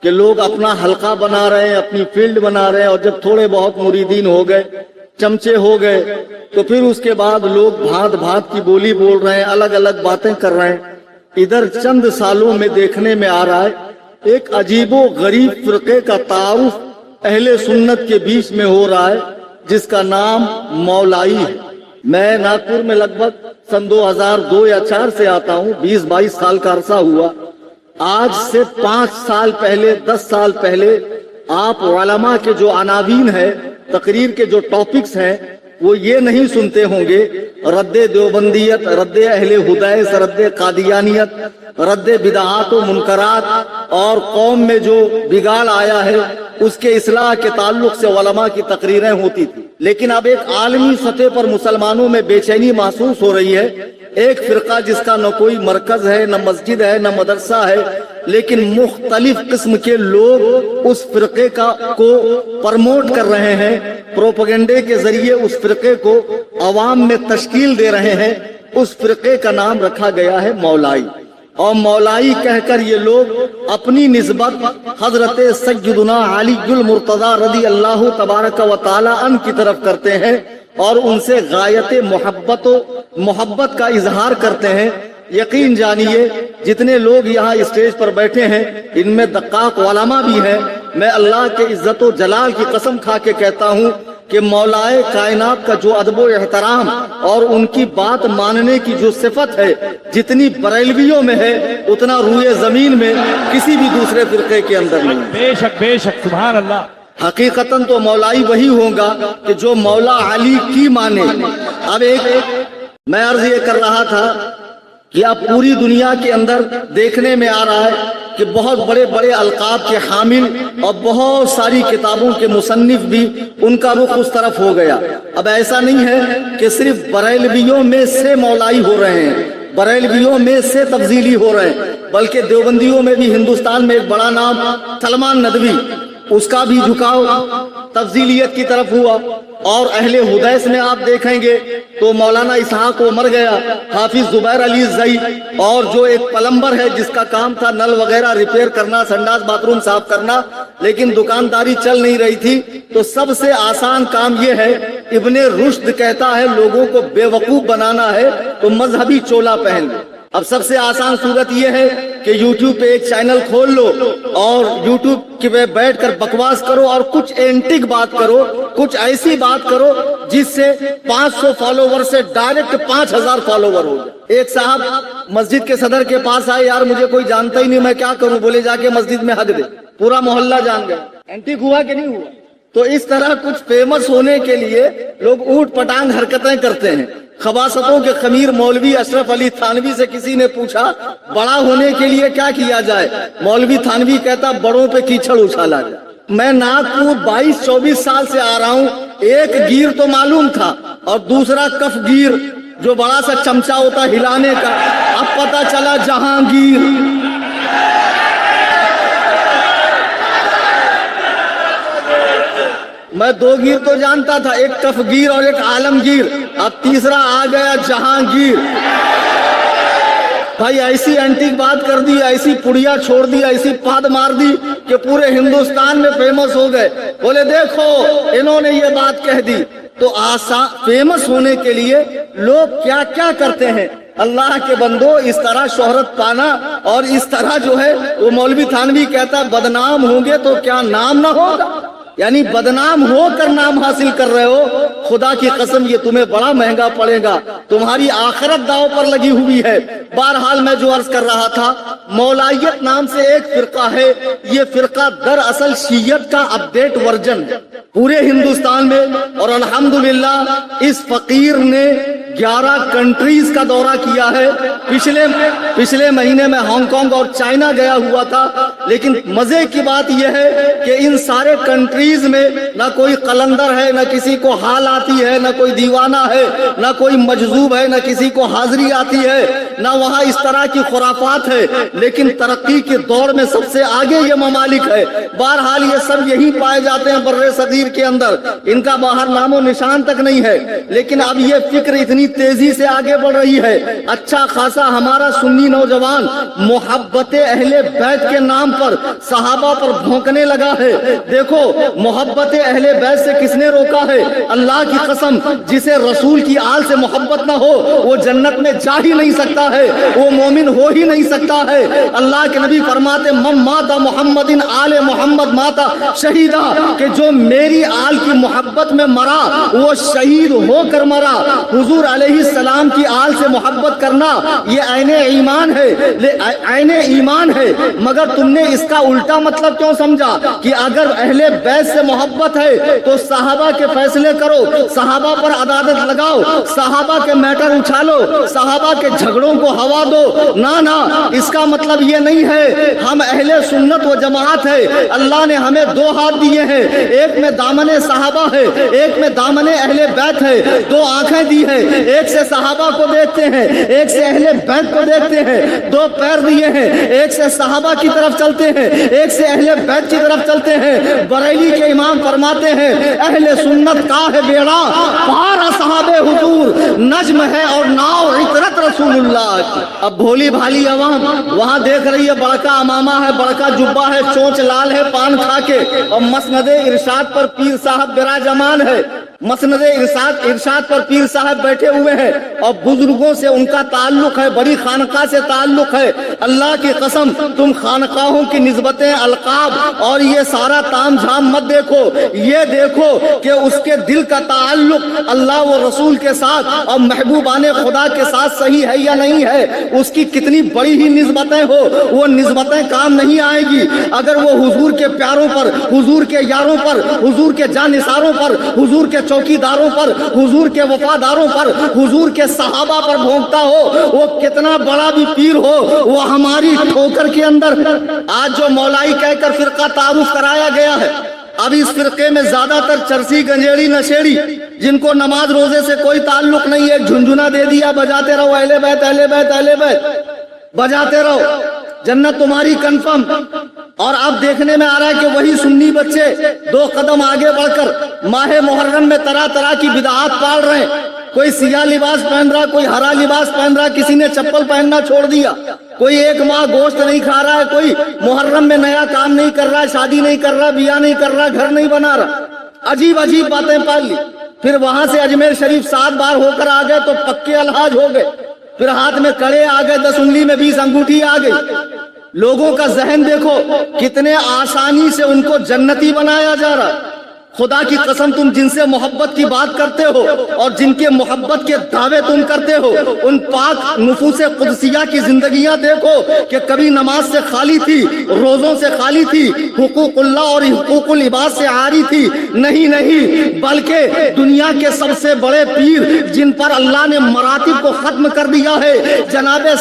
کہ لوگ اپنا حلقہ بنا رہے ہیں، اپنی فیلڈ بنا رہے ہیں، اور جب تھوڑے بہت مریدین ہو گئے، چمچے ہو گئے، تو پھر اس کے بعد لوگ بھانت بھانت کی بولی بول رہے ہیں، الگ الگ باتیں کر رہے ہیں۔ ادھر چند سالوں میں دیکھنے میں آ رہا ہے ایک عجیب و غریب فرقے کا تعارف اہل سنت کے بیچ میں ہو رہا ہے، جس کا نام مولائی ہے۔ میں ناگپور میں لگ بھگ سن 2002 یا 4 سے آتا ہوں، 20-22 سال کا عرصہ ہوا۔ آج سے 5 سال پہلے، 10 سال پہلے آپ علماء کے جو عناوین ہے، تقریر کے جو ٹاپکس ہیں، وہ یہ نہیں سنتے ہوں گے رد دیوبندیت، رد اہل حدیث، رد قادیانیت، رد بدعات و منکرات، اور قوم میں جو بگاڑ آیا ہے اس کے اصلاح کے تعلق سے علماء کی تقریریں ہوتی تھی۔ لیکن اب ایک عالمی سطح پر مسلمانوں میں بے چینی محسوس ہو رہی ہے۔ ایک فرقہ جس کا نہ کوئی مرکز ہے، نہ مسجد ہے، نہ مدرسہ ہے، لیکن مختلف قسم کے لوگ اس فرقے کو پرموٹ کر رہے ہیں، پروپیگنڈے کے ذریعے اس فرقے کو عوام میں تشکیل دے رہے ہیں۔ اس فرقے کا نام رکھا گیا ہے مولائی، اور مولائی کہہ کر یہ لوگ اپنی نسبت حضرت سیدنا علی المرتضی رضی اللہ تبارک و تعالی عنہ کی طرف کرتے ہیں، اور ان سے غایت محبت کا اظہار کرتے ہیں۔ یقین جانیے جتنے لوگ یہاں اسٹیج پر بیٹھے ہیں ان میں دقاق علماء بھی ہیں۔ میں اللہ کے عزت و جلال کی قسم کھا کے کہتا ہوں کہ مولائے کائنات کا جو ادب و احترام اور ان کی بات ماننے کی جو صفت ہے، جتنی بریلویوں میں ہے اتنا روئے زمین میں کسی بھی دوسرے فرقے کے اندر نہیں۔ بے شک بے شک، سبحان اللہ۔ حقیقتاً تو مولائی وہی ہوگا کہ جو مولا علی کی مانے۔ اب میں عرض یہ کر رہا تھا کہ اب پوری دنیا کے اندر دیکھنے میں آ رہا ہے کہ بہت بڑے بڑے القاب کے حامل اور بہت ساری کتابوں کے مصنف بھی ان کا رخ اس طرف ہو گیا۔ اب ایسا نہیں ہے کہ صرف بریلویوں میں سے مولائی ہو رہے ہیں، بریلویوں میں سے تفضیلی ہو رہے ہیں، بلکہ دیوبندیوں میں بھی ہندوستان میں ایک بڑا نام سلمان ندوی، اس کا بھی جھکاؤ تفضیلیت کی طرف ہوا۔ اور اہل حدیث میں آپ دیکھیں گے تو مولانا اسحاق وہ مر گیا، حافظ زبیر علی زئی، اور جو ایک پلمبر ہے جس کا کام تھا نل وغیرہ ریپیئر کرنا، سنڈاس باتھ روم صاف کرنا، لیکن دکانداری چل نہیں رہی تھی، تو سب سے آسان کام یہ ہے، ابن رشد کہتا ہے لوگوں کو بے وقوف بنانا ہے تو مذہبی چولا پہن لو۔ اب سب سے آسان صورت یہ ہے کہ یوٹیوب پہ ایک چینل کھول لو اور یوٹیوب کے بیٹھ کر بکواس کرو اور کچھ اینٹک بات کرو، کچھ ایسی بات کرو جس سے 500 فالوور سے ڈائریکٹ 5000 فالوور ہو جائے۔ ایک صاحب مسجد کے صدر کے پاس آئے، یار مجھے کوئی جانتا ہی نہیں، میں کیا کروں؟ بولے جا کے مسجد میں حق دے، پورا محلہ جان گیا۔ اینٹک ہوا کہ نہیں ہوا؟ تو اس طرح کچھ فیمس ہونے کے لیے لوگ اوٹ پٹانگ حرکتیں کرتے ہیں۔ خباستوں کے خمیر مولوی اشرف علی تھانوی سے کسی نے پوچھا بڑا ہونے کے لیے کیا کیا جائے؟ مولوی تھانوی کہتا بڑوں پہ کیچڑ اچھالا جائے۔ میں ناگپور 22-24 سال سے آ رہا ہوں، ایک گیر تو معلوم تھا اور دوسرا کف گیر جو بڑا سا چمچا ہوتا ہلانے کا، اب پتا چلا جہانگیر۔ میں 2 گیر تو جانتا تھا، ایک کف گیر اور ایک عالمگیر، اب تیسرا آ گیا جہانگیر۔ بھائی ایسی اینٹک بات کر دی، ایسی پڑیا چھوڑ دی، ایسی پاد مار دی کہ پورے ہندوستان میں فیمس ہو گئے۔ بولے دیکھو انہوں نے یہ بات کہہ دی۔ تو فیمس ہونے کے لیے لوگ کیا کیا کرتے ہیں۔ اللہ کے بندو، اس طرح شہرت پانا اور اس طرح جو ہے، وہ مولوی تھانوی کہتا بدنام ہوں گے تو کیا نام نہ ہوگا؟ یعنی بدنام ہو کر نام حاصل کر رہے ہو، خدا کی قسم یہ تمہیں بڑا مہنگا پڑے گا، تمہاری آخرت داؤ پر لگی ہوئی ہے۔ بہرحال میں جو عرض کر رہا تھا، مولائیت نام سے ایک فرقہ ہے، یہ فرقہ دراصل شیعت کا اپڈیٹ ورژن ہے پورے ہندوستان میں، اور الحمدللہ اس فقیر نے 11 کنٹریز کا دورہ کیا ہے۔ پچھلے مہینے میں ہانگ کانگ اور چائنا گیا ہوا تھا، لیکن مزے کی بات یہ ہے کہ ان سارے کنٹریز میں نہ کوئی قلندر ہے، نہ کسی کو حال آتی ہے، نہ کوئی دیوانہ ہے، نہ کوئی مجذوب ہے، نہ کسی کو حاضری آتی ہے، نہ وہاں اس طرح کی خرافات ہے، لیکن ترقی کے دور میں سب سے آگے یہ ممالک ہے۔ بہرحال یہ سب یہی پائے جاتے ہیں برِ صغیر کے اندر، ان کا باہر نام و نشان تک نہیں ہے، لیکن اب یہ فکر اتنی कितनी तेजी से आगे बढ़ रही है। अच्छा खासा हमारा सुन्नी नौजवान मोहब्बत अहले बैत के नाम पर सहाबा पर भौंकने लगा है। देखो मोहब्बत अहले बैत से किसने रोका है? अल्लाह की कसम, जिसे रसूल की आल से मोहब्बत ना हो वो जन्नत में जा ही नहीं सकता है, वो मोमिन हो ही नहीं सकता है। अल्लाह के नबी फरमाते मम माता मोहम्मदिन आले मोहम्मद माता शहीदा, कि जो मेरी आल की मोहब्बत में मरा वो शहीद होकर मरा। हुजूर अलैहिस्सलाम की आल से मोहब्बत करना ये आईने ईमान है, आईने ईमान है। मगर तुमने इसका उल्टा मतलब क्यों समझा कि अगर अहले बैत से मोहब्बत है तो सहाबा के फैसले करो, सहाबा पर अदालत लगाओ, सहाबा के मैटर उछालो, सहाबा के झगड़ों को हवा दो। ना ना, इसका मतलब ये नहीं है। हम अहले सुन्नत व जमात है। अल्लाह ने हमें दो हाथ दिए हैं, एक में दामने सहाबा है, एक में दामने अहले बैत है। दो आंखें दी है, एक से सहाबा को देखते हैं, एक से अहले बैत को देखते हैं। दो पैर दिए हैं, एक से सहाबा की तरफ चलते हैं, एक से अहले बैत की तरफ चलते हैं। बरेली के इमाम फरमाते हैं अहले सुन्नत का है बेड़ा पार सहाबे हुजूर, नज्म है और नाव इतरत रसूलुल्लाह। अब भोली भाली अवाम वहां देख रही है, बड़का अमामा है, बड़का जुब्बा है, चोंच लाल है पान खा के, और मसनदे इरशाद पर पीर साहब विराजमान है। मसनदे इरशाद पर पीर साहब बैठे हुए हैं और बुजुर्गों से उनका ताल्लुक है, बड़ी खानका से ताल्लुक है। अल्लाह की कसम, तुम खानकाहों की निस्बतें, अलकाब और ये सारा ताम झाम मत देखो, ये देखो कि उसके दिल का ताल्लुक अल्लाह व रसूल के साथ और महबूबाने खुदा के साथ सही है या नहीं है। उसकी कितनी बड़ी ही निस्बतें हो, वो निस्बतें काम नहीं आएगी अगर वो हुजूर के प्यारों पर, हुजूर के यारों पर, हुजूर के जानिसारों पर, हुजूर के चौकीदारों पर, हुजूर के वफादारों पर, हुजूर के सहाबा पर भोंकता हो। वो कितना बड़ा भी पीर हो, वो हमारी ठोकर के अंदर आज जो मौलाई कहकर फिरका तारुफ कराया गया है, अब इस फिरके में ज्यादातर चरसी गंजेड़ी नशेड़ी जिनको नमाज रोजे से कोई ताल्लुक नहीं है, झुनझुना दे दिया, बजाते रहो अहले बैत अहले बैत अहले बैत, बजाते रहो, जन्नत तुम्हारी कंफर्म। और अब देखने में आ रहा है कि वही सुन्नी बच्चे दो कदम आगे बढ़कर माहे मुहर्रम में तरह तरह की बिदआत पाल रहे हैं। कोई सियाह लिबास पहन रहा, कोई हरा लिबास पहन रहा, किसी ने चप्पल पहनना छोड़ दिया, कोई एक माह गोश्त नहीं खा रहा है, कोई मुहर्रम में नया काम नहीं कर रहा, शादी नहीं कर रहा, बियाह नहीं कर रहा, घर नहीं बना रहा। अजीब अजीब बातें पाल ली। फिर वहां से अजमेर शरीफ 7 बार होकर आ गए तो पक्के अलहाज हो गए। फिर हाथ में कड़े आ गए, 10 उंगली में 20 अंगूठी आ गई। लोगों का जहन देखो, कितने आसानी से उनको जन्नती बनाया जा रहा। खुदा की कसम, तुम जिनसे मोहब्बत की बात करते हो और जिनके मोहब्बत के दावे तुम करते हो, उन पाक नुफूसे कुदसिया की जिंदगियां देखो कि कभी नमाज से खाली थी, रोजों से खाली थी, हुकूकुल्लाह और हुकूकुल इबाद से आरी थी। नहीं नहीं, बल्कि दुनिया के सबसे बड़े पीर जिन पर अल्लाह ने मरातिब को खत्म कर दिया है, जनाबे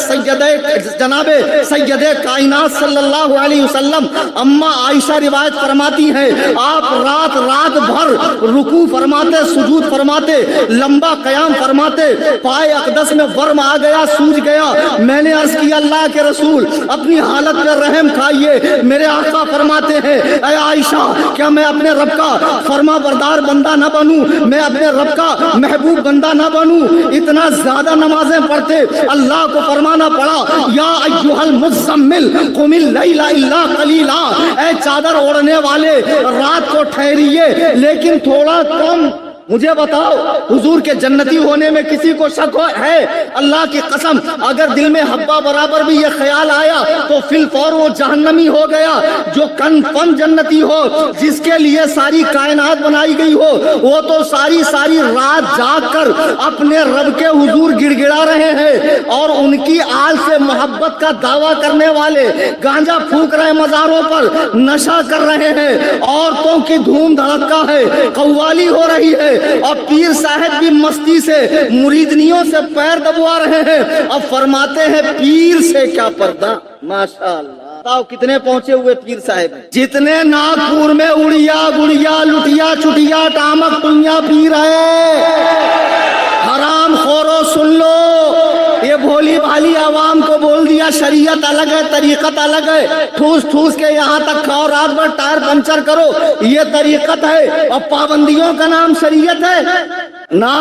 सैयदे कायनात सल्लल्लाहु अलैहि वसल्लम अम्मा आयशा रिवायत फरमाती हैं, आप रात रात भर रुकू फरमाते, सुजूद फरमाते, लंबा कयाम फरमाते, पाए अकदस में वर्म आ गया, सूज गया। मैंने अर्ज किया अल्लाह के रसूल अपनी हालत में रहम खाइए। मेरे आका फरमाते हैं, ऐ आयशा, क्या मैं अपने रब का फरमा बरदार बंदा न बनूं, मैं अपने रब का महबूब बंदा न बनूं? इतना ज्यादा नमाजें पढ़ते, अल्लाह को फरमाना पड़ा, या अय्युहल मुज़्ज़म्मिल कुमिल लैला इल्ला कलीला, ऐ चादर ओढ़ने वाले रात को ठहरिए लेकिन थोड़ा कम। मुझे बताओ, हुजूर के जन्नती होने में किसी को शक है? अल्लाह की कसम, अगर दिल में हब्बा बराबर भी ये ख्याल आया तो फिल फौर वो जहन्नमी हो गया। जो कन्फर्म जन्नती हो, जिसके लिए सारी कायनात बनाई गई हो, वो तो सारी सारी रात जाग कर अपने रब के हुजूर गिड़गिड़ा रहे हैं और उनकी आल से मोहब्बत का दावा करने वाले गांजा फूंक रहे, मजारों पर नशा कर रहे हैं, औरतों की धूम धड़का है, कव्वाली हो रही है और पीर साहब भी मस्ती से मुरीदनियों से पैर दबवा रहे हैं। अब फरमाते हैं पीर से क्या पर्दा। माशाअल्लाह, बताओ कितने पहुंचे हुए पीर साहब। जितने नागपुर में उड़िया गुड़िया लुटिया चुटिया टामक टुइया पी रहे, हराम खोरो सुन लो, ये भोली भाली आवाम को बोल दिया शरीयत अलग है, तरीकत अलग है, ठूस ठूस के यहाँ तक खाओ, रात भर टायर पंचर करो, ये तरीकत है और पाबंदियों का नाम शरीयत है। ना,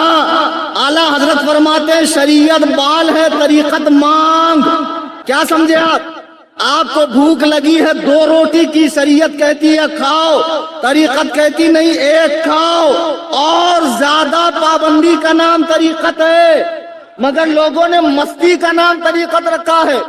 आला हजरत फरमाते हैं शरीयत बाल है, तरीकत मांग। क्या समझे आप? आपको भूख लगी है, 2 रोटी की, शरीयत कहती है खाओ, तरीकत कहती नहीं एक खाओ। और ज्यादा पाबंदी का नाम तरीकत है, मगर लोगों ने मस्ती का नाम तरीकत रखा है,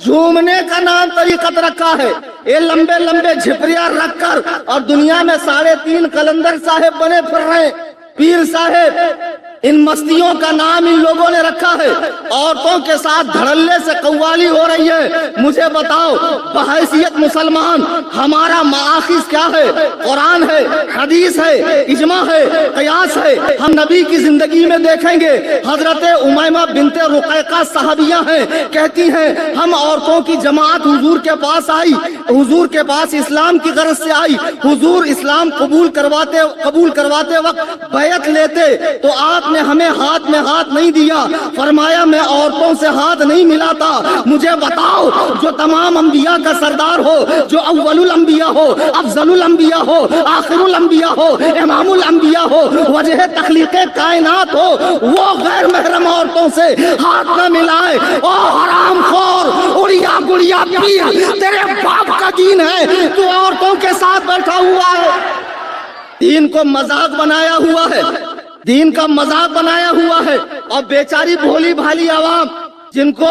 झूमने का नाम तरीकत रखा है। ये लंबे लंबे झिपरिया रखकर और दुनिया में 3.5 कलंदर साहेब बने फिर रहे, पीर साहेब। इन मस्तियों का नाम इन लोगों ने रखा है। औरतों के साथ धड़ल्ले से कव्वाली हो रही है। मुझे बताओ, बहैसियत मुसलमान हमारा माखिज क्या है? कुरान है, हदीस है, इजमा है, कयास है। हम नबी की जिंदगी में देखेंगे, हजरत उमैमा बिनते रुकैका साहबिया हैं, कहती हैं हम औरतों की जमात हुजूर के पास आई, हुजूर के पास इस्लाम की गरज से आई। हुजूर इस्लाम कबूल करवाते वक्त बैत लेते तो आपने हमें हाथ में हाथ नहीं दिया, फरमाया मैं औरतों से हाथ नहीं मिलाता। मुझे बताओ, जो तमाम अंबिया का सरदार हो, जो अव्वलुल अंबिया हो, अफजलुल अंबिया हो, आखिरुल अंबिया हो, इमामुल अंबिया हो, वजह तखलीक़े कायनात हो, वो गैर महरम औरतों से हाथ न मिलाए। ओ हरामखोर, उड़िया गुड़िया पीर, तेरे बाप का दीन है, तू औरतों के साथ बैठा हुआ है। दीन को मजाक बनाया हुआ है, दीन का मजाक बनाया हुआ है। और बेचारी भोली भाली आवाम जिनको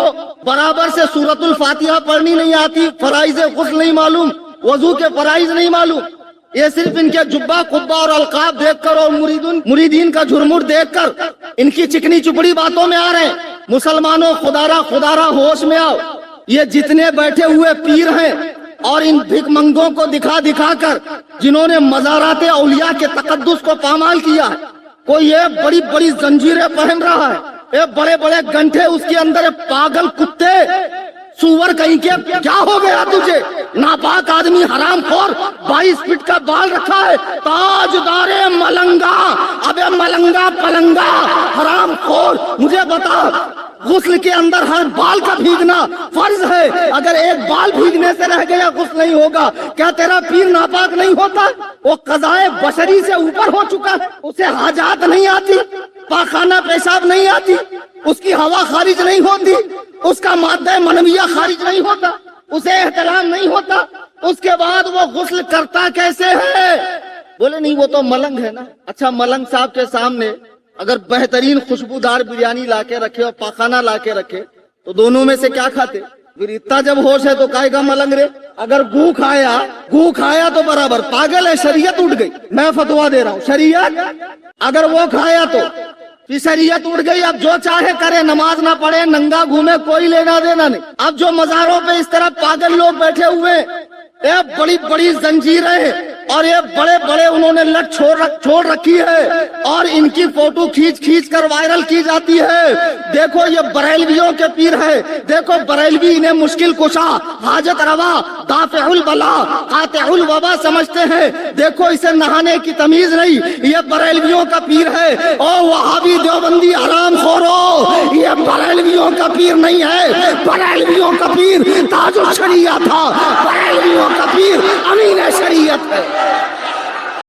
बराबर से सूरतुल फातिहा पढ़नी नहीं आती, फराइज गुस्ल नहीं मालूम, वजू के फराइज नहीं मालूम, ये सिर्फ इनके जुब्बा कुब्बा और अलकाब देखकर और मुरीदीन का झुरमुट देखकर इनकी चिकनी चुपड़ी बातों में आ रहे हैं। मुसलमानों, खुदारा होश में आओ। ये जितने बैठे हुए पीर हैं और इन भिखमंगों को दिखा दिखा कर जिन्होंने मज़ारात औलिया के तकद्दुस को पामाल किया है, कोई ये बड़ी बड़ी जंजीरें पहन रहा है, ये बड़े बड़े गंठे उसके अंदर, पागल कुत्ते, सुअर कहीं के, क्या हो गया तुझे? नापाक आदमी, हरामखोर, 22 फीट का बाल रखा है, ताजदारे मलंगा, अबे मलंगा पलंगा, हरामखोर। मुझे बता, गुस्ल के अंदर हर बाल का भीगना फर्ज है। अगर एक बाल भीगने से रह गया, गुस्ल नहीं होगा, क्या तेरा पीर नापाक नहीं होता? वो कज़ाए बशरी से ऊपर हो चुका है, उसे हाजात नहीं आती, पाखाना पेशाब नहीं आती, उसकी हवा खारिज नहीं होती, उसका मादा मनविया खारिज नहीं होता, उसे एहतराम नहीं होता, उसके बाद वो गुस्ल करता कैसे है? बोले नहीं, वो तो मलंग है ना। अच्छा, मलंग साहब के सामने अगर बेहतरीन खुशबूदार बिरयानी लाके रखे और पाखाना लाके रखे तो दोनों में से क्या खाते? फिर इतना जब होश है तो कायगा मलंग रे। अगर गू खाया तो बराबर पागल है, शरीयत उठ गई। मैं फतवा दे रहा हूँ, शरीयत अगर वो खाया तो फिर शरीयत उठ गई। अब जो चाहे करे, नमाज ना पढ़े, नंगा घूमे, कोई लेना देना नहीं। अब जो मज़ारों पे इस तरह पागल लोग बैठे हुए, ये बड़ी बड़ी जंजीरें और ये बड़े बड़े उन्होंने लट छोड़ रखी है और इनकी फोटो खींच कर वायरल की जाती है। देखो ये बरेलवियों के पीर है, देखो बरेलवी इन्हें मुश्किल कुशा, हाजत रवा, दाफिउल बला, कातिउल वबा समझते हैं। देखो इसे नहाने की तमीज नहीं, ये बरेलवियों का पीर है। ओ वहाबी देवबंदी हरामखोरो, ये बरेलवियों का पीर नहीं है, बरेलवियों का पीर ताजुल शरीयत था, बरेलवियों का पीर अमीन शरीयत है।